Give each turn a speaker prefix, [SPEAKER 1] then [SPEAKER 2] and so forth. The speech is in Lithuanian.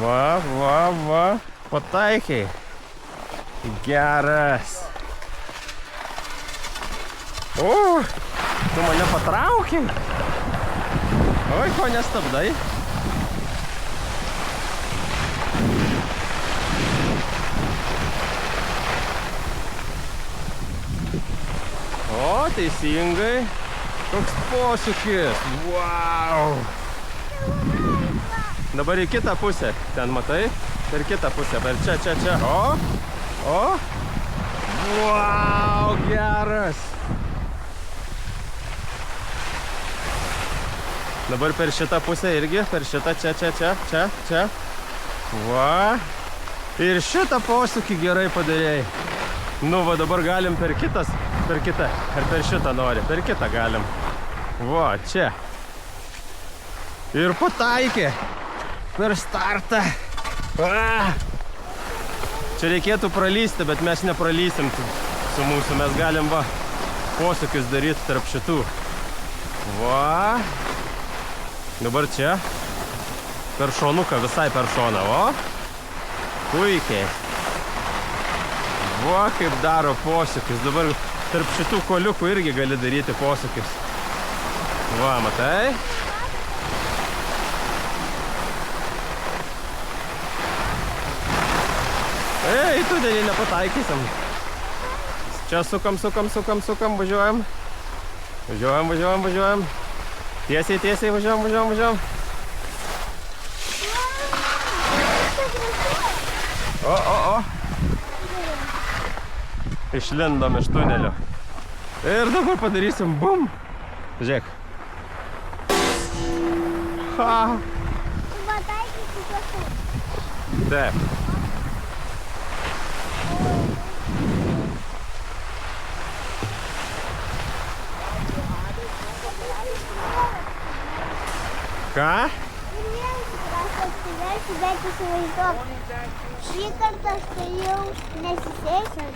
[SPEAKER 1] Va. Pataikiai. Geras. O, tu mane patraukiai. Oi, ko nestabdai? O, teisingai. Toks posūkis. Wow. Dabar į kitą pusę. Ten matai? Per kitą pusę. Per čia. O. Wow, geras. Dabar per šitą pusę irgi. Per šitą čia. Va. Ir šitą posūkį gerai padarėjai. Nu, va, dabar galim per kitą. Ar per šitą nori? Per kitą galim. Va, čia. Ir pataikė. Per startą. Va. Čia reikėtų pralysti, bet mes nepralysim su mūsų. Mes galim, va, posūkius daryti tarp šitų. Va. Dabar čia. Per šonuką, visai per šoną. O. Puikiai. Va, kaip daro posūkius. Dabar tarp šitų koliukų irgi gali daryti posūkius. Va, matai? Ei, tu dėlį nepataikysim. Čia sukam, važiuojam. Važiuojam. Tiesiai, važiuojam. O. Išlindom iš tunelio. Ir dabar padarysim bum. Žiūrėk. Ha. Taip. Ką?
[SPEAKER 2] Bet įsivaizduok, šį kartą aš tai jau nesisėsiu.